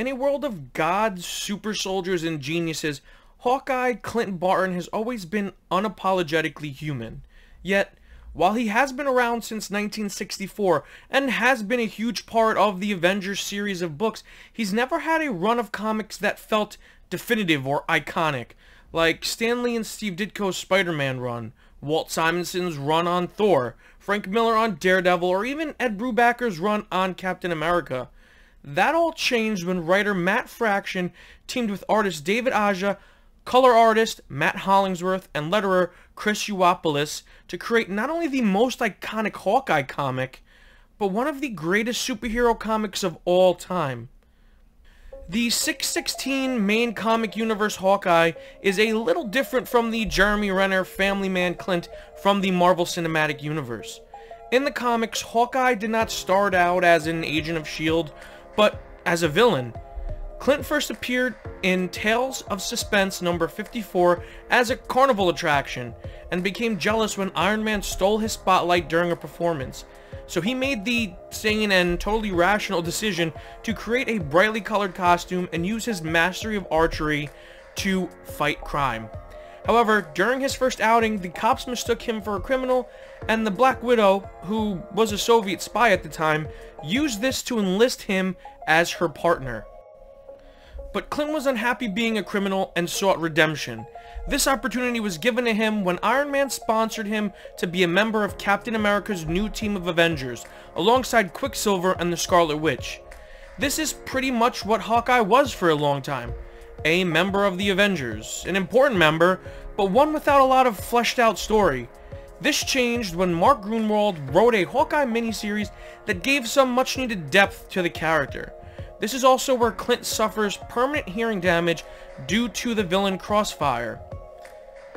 In a world of gods, super soldiers, and geniuses, Hawkeye, Clint Barton, has always been unapologetically human. Yet, while he has been around since 1964 and has been a huge part of the Avengers series of books, he's never had a run of comics that felt definitive or iconic, like Stan Lee and Steve Ditko's Spider-Man run, Walt Simonson's run on Thor, Frank Miller on Daredevil, or even Ed Brubacker's run on Captain America. That all changed when writer Matt Fraction teamed with artist David Aja, color artist Matt Hollingsworth, and letterer Chris Uopoulos to create not only the most iconic Hawkeye comic, but one of the greatest superhero comics of all time. The 616 main comic universe Hawkeye is a little different from the Jeremy Renner family man Clint from the Marvel Cinematic Universe. In the comics, Hawkeye did not start out as an agent of S.H.I.E.L.D., but as a villain. Clint first appeared in Tales of Suspense number 54 as a carnival attraction, and became jealous when Iron Man stole his spotlight during a performance. So he made the sane and totally rational decision to create a brightly colored costume and use his mastery of archery to fight crime. However, during his first outing, the cops mistook him for a criminal, and the Black Widow, who was a Soviet spy at the time, used this to enlist him as her partner. But Clint was unhappy being a criminal and sought redemption. This opportunity was given to him when Iron Man sponsored him to be a member of Captain America's new team of Avengers, alongside Quicksilver and the Scarlet Witch. This is pretty much what Hawkeye was for a long time. A member of the Avengers, an important member, but one without a lot of fleshed out story. This changed when Mark Gruenwald wrote a Hawkeye miniseries that gave some much needed depth to the character. This is also where Clint suffers permanent hearing damage due to the villain Crossfire.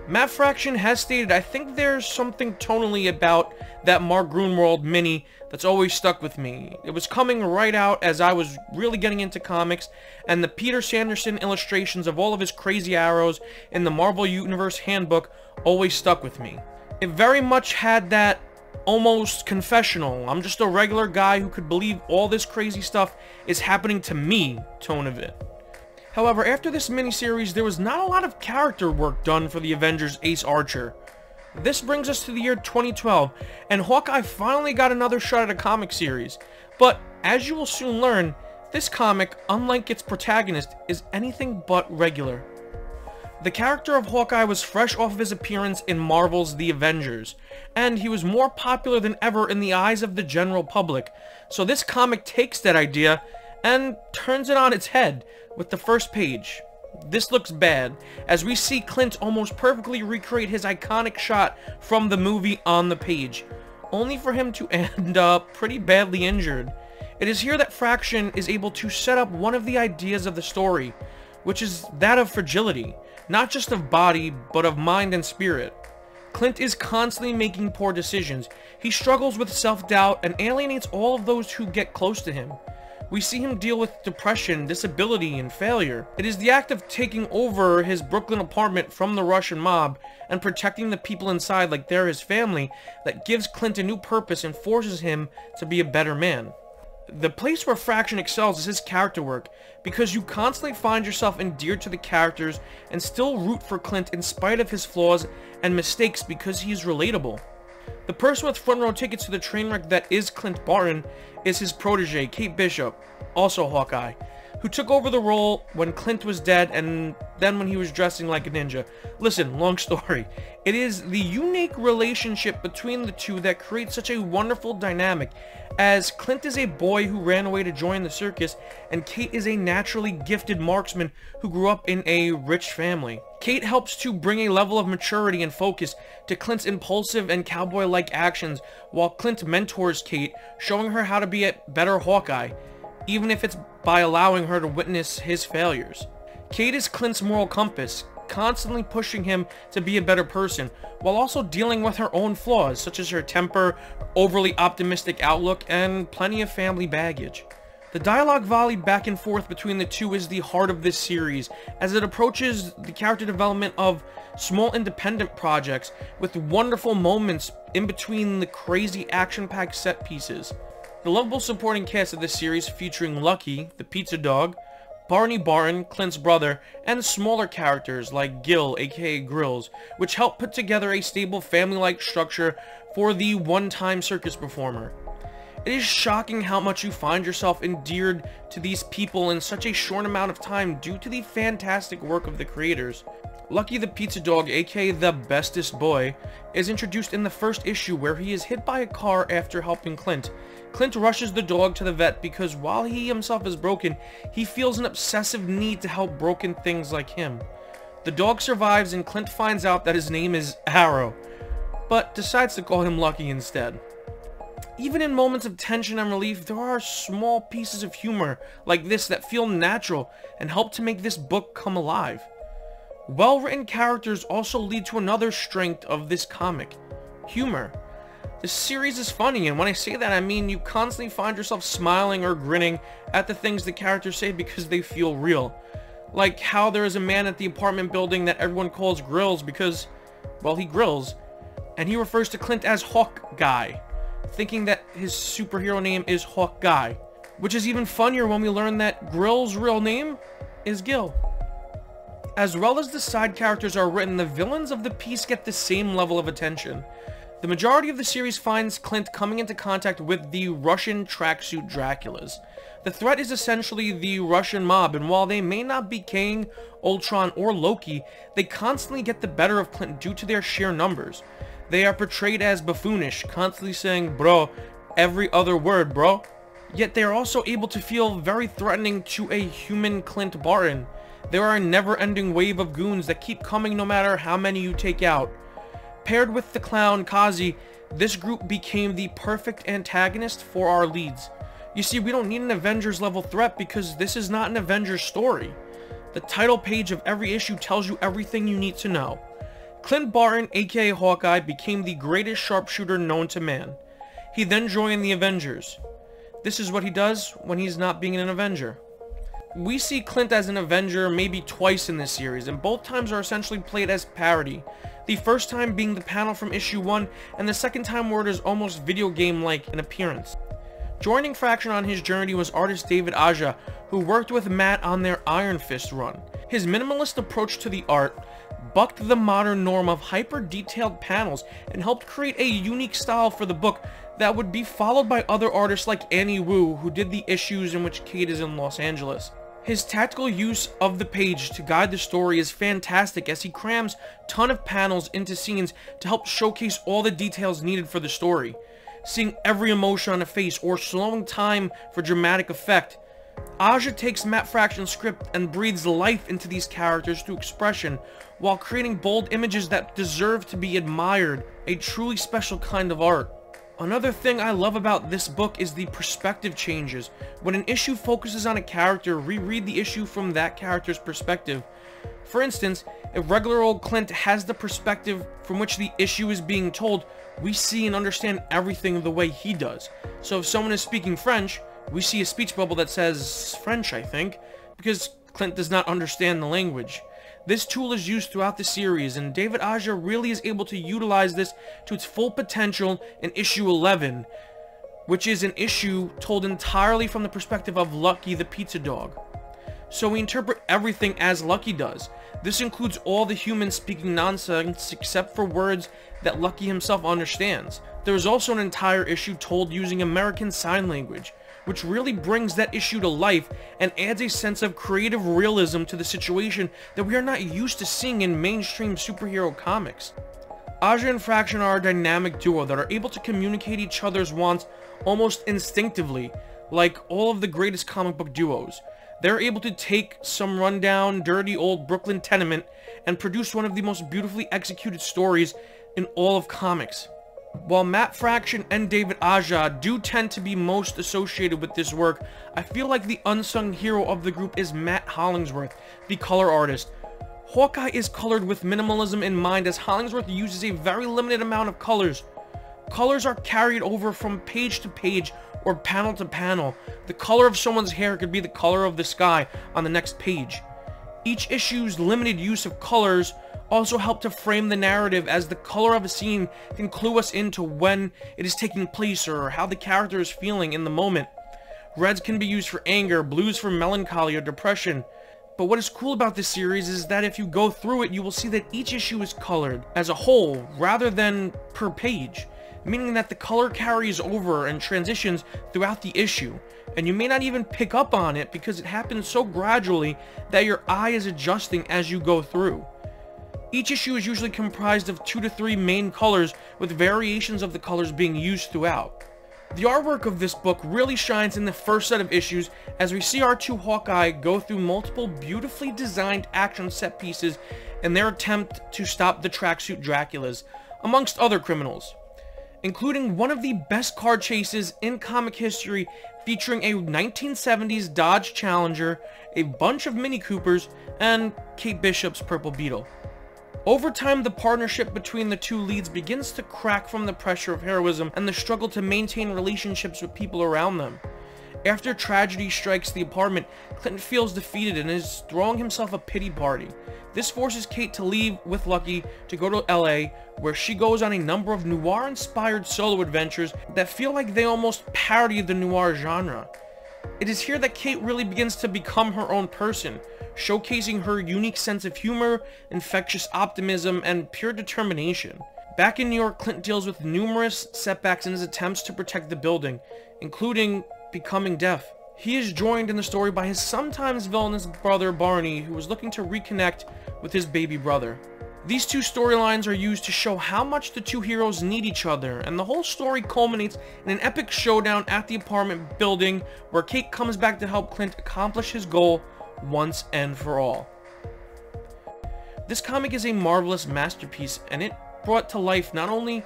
Matt Fraction has stated, "I think there's something tonally about that Mark Gruenwald mini that's always stuck with me. It was coming right out as I was really getting into comics, and the Peter Sanderson illustrations of all of his crazy arrows in the Marvel Universe Handbook always stuck with me. It very much had that almost confessional, I'm just a regular guy who could believe all this crazy stuff is happening to me tone of it." However, after this miniseries, there was not a lot of character work done for the Avengers Ace Archer. This brings us to the year 2012, and Hawkeye finally got another shot at a comic series. But, as you will soon learn, this comic, unlike its protagonist, is anything but regular. The character of Hawkeye was fresh off of his appearance in Marvel's The Avengers, and he was more popular than ever in the eyes of the general public, so this comic takes that idea and turns it on its head with the first page. This looks bad, as we see Clint almost perfectly recreate his iconic shot from the movie on the page, only for him to end up pretty badly injured. It is here that Fraction is able to set up one of the ideas of the story, which is that of fragility, not just of body, but of mind and spirit. Clint is constantly making poor decisions. He struggles with self-doubt and alienates all of those who get close to him. We see him deal with depression, disability, and failure. It is the act of taking over his Brooklyn apartment from the Russian mob and protecting the people inside like they're his family that gives Clint a new purpose and forces him to be a better man. The place where Fraction excels is his character work, because you constantly find yourself endeared to the characters and still root for Clint in spite of his flaws and mistakes because he is relatable. The person with front row tickets to the train wreck that is Clint Barton is his protege, Kate Bishop, also Hawkeye, who took over the role when Clint was dead and then when he was dressing like a ninja. Listen, long story. It is the unique relationship between the two that creates such a wonderful dynamic, as Clint is a boy who ran away to join the circus, and Kate is a naturally gifted marksman who grew up in a rich family. Kate helps to bring a level of maturity and focus to Clint's impulsive and cowboy-like actions, while Clint mentors Kate, showing her how to be a better Hawkeye, even if it's by allowing her to witness his failures. Kate is Clint's moral compass, constantly pushing him to be a better person, while also dealing with her own flaws, such as her temper, overly optimistic outlook, and plenty of family baggage. The dialogue volleyed back and forth between the two is the heart of this series, as it approaches the character development of small independent projects with wonderful moments in between the crazy action-packed set pieces. The lovable supporting cast of this series, featuring Lucky, the pizza dog, Barney Barton, Clint's brother, and smaller characters like Gil, aka Grills, which help put together a stable family-like structure for the one-time circus performer. It is shocking how much you find yourself endeared to these people in such a short amount of time due to the fantastic work of the creators. Lucky the Pizza Dog, aka the bestest boy, is introduced in the first issue where he is hit by a car after helping Clint. Clint rushes the dog to the vet because while he himself is broken, he feels an obsessive need to help broken things like him. The dog survives and Clint finds out that his name is Arrow, but decides to call him Lucky instead. Even in moments of tension and relief, there are small pieces of humor like this that feel natural and help to make this book come alive. Well-written characters also lead to another strength of this comic: humor. The series is funny, and when I say that, I mean you constantly find yourself smiling or grinning at the things the characters say because they feel real. Like how there is a man at the apartment building that everyone calls Grills because, well, he grills, and he refers to Clint as Hawkeye, thinking that his superhero name is Hawkeye, which is even funnier when we learn that Grill's real name is Gil. As well as the side characters are written, the villains of the piece get the same level of attention. The majority of the series finds Clint coming into contact with the Russian tracksuit Draculas. The threat is essentially the Russian mob, and while they may not be Kang, Ultron, or Loki, they constantly get the better of Clint due to their sheer numbers. They are portrayed as buffoonish, constantly saying bro every other word, bro. Yet they are also able to feel very threatening to a human Clint Barton. There are a never-ending wave of goons that keep coming no matter how many you take out. Paired with the clown Kazi, this group became the perfect antagonist for our leads. You see, we don't need an Avengers level threat because this is not an Avengers story. The title page of every issue tells you everything you need to know. Clint Barton, aka Hawkeye, became the greatest sharpshooter known to man. He then joined the Avengers. This is what he does when he's not being an Avenger. We see Clint as an Avenger maybe twice in this series, and both times are essentially played as parody. The first time being the panel from issue 1, and the second time where it is almost video game-like in appearance. Joining Fraction on his journey was artist David Aja, who worked with Matt on their Iron Fist run. His minimalist approach to the art bucked the modern norm of hyper-detailed panels and helped create a unique style for the book that would be followed by other artists like Annie Wu, who did the issues in which Kate is in Los Angeles. His tactical use of the page to guide the story is fantastic as he crams a ton of panels into scenes to help showcase all the details needed for the story. Seeing every emotion on a face or slowing time for dramatic effect. Aja takes Matt Fraction's script and breathes life into these characters through expression while creating bold images that deserve to be admired, a truly special kind of art. Another thing I love about this book is the perspective changes. When an issue focuses on a character, reread the issue from that character's perspective. For instance, if regular old Clint has the perspective from which the issue is being told, we see and understand everything the way he does. So if someone is speaking French, we see a speech bubble that says French, I think, because Clint does not understand the language. This tool is used throughout the series, and David Aja really is able to utilize this to its full potential in issue 11, which is an issue told entirely from the perspective of Lucky the Pizza Dog. So we interpret everything as Lucky does. This includes all the humans speaking nonsense except for words that Lucky himself understands. There is also an entire issue told using American Sign Language, which really brings that issue to life and adds a sense of creative realism to the situation that we are not used to seeing in mainstream superhero comics. Aja and Fraction are a dynamic duo that are able to communicate each other's wants almost instinctively, like all of the greatest comic book duos. They're able to take some rundown, dirty old Brooklyn tenement and produce one of the most beautifully executed stories in all of comics. While Matt Fraction and David Aja do tend to be most associated with this work, I feel like the unsung hero of the group is Matt Hollingsworth, the color artist. Hawkeye is colored with minimalism in mind as Hollingsworth uses a very limited amount of colors. Colors are carried over from page to page or panel to panel. The color of someone's hair could be the color of the sky on the next page. Each issue's limited use of colors also help to frame the narrative, as the color of a scene can clue us into when it is taking place or how the character is feeling in the moment. Reds can be used for anger, blues for melancholy or depression. But what is cool about this series is that if you go through it, you will see that each issue is colored as a whole rather than per page, meaning that the color carries over and transitions throughout the issue, and you may not even pick up on it because it happens so gradually that your eye is adjusting as you go through. Each issue is usually comprised of 2 to 3 main colors, with variations of the colors being used throughout. The artwork of this book really shines in the first set of issues as we see our two Hawkeye go through multiple beautifully designed action set pieces in their attempt to stop the tracksuit Draculas, amongst other criminals, including one of the best car chases in comic history featuring a 1970s Dodge Challenger, a bunch of Mini Coopers, and Kate Bishop's Purple Beetle. Over time, the partnership between the two leads begins to crack from the pressure of heroism and the struggle to maintain relationships with people around them. After tragedy strikes the apartment, Clint feels defeated and is throwing himself a pity party. This forces Kate to leave with Lucky to go to LA, where she goes on a number of noir-inspired solo adventures that feel like they almost parody the noir genre. It is here that Kate really begins to become her own person, showcasing her unique sense of humor, infectious optimism, and pure determination. Back in New York, Clint deals with numerous setbacks in his attempts to protect the building, including becoming deaf. He is joined in the story by his sometimes villainous brother Barney, who is looking to reconnect with his baby brother. These two storylines are used to show how much the two heroes need each other, and the whole story culminates in an epic showdown at the apartment building where Kate comes back to help Clint accomplish his goal once and for all. This comic is a marvelous masterpiece, and it brought to life not only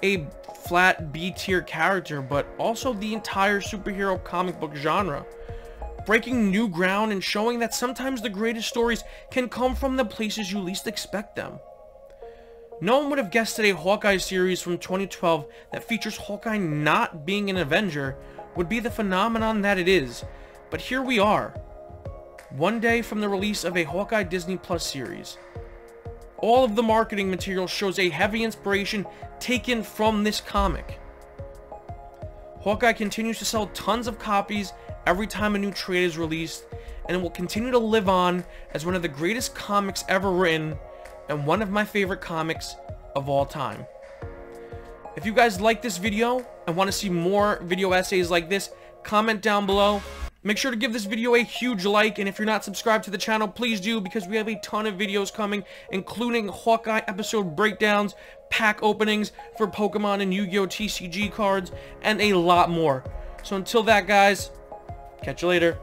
a flat B-tier character, but also the entire superhero comic book genre, breaking new ground and showing that sometimes the greatest stories can come from the places you least expect them. No one would have guessed that a Hawkeye series from 2012 that features Hawkeye not being an Avenger would be the phenomenon that it is, but here we are, one day from the release of a Hawkeye Disney Plus series. All of the marketing material shows a heavy inspiration taken from this comic. Hawkeye continues to sell tons of copies every time a new trade is released, and it will continue to live on as one of the greatest comics ever written, and one of my favorite comics of all time. If you guys like this video and want to see more video essays like this, comment down below. Make sure to give this video a huge like, and if you're not subscribed to the channel, please do, because we have a ton of videos coming, including Hawkeye episode breakdowns, pack openings for Pokemon and Yu-Gi-Oh! TCG cards, and a lot more. So until that, guys, catch you later.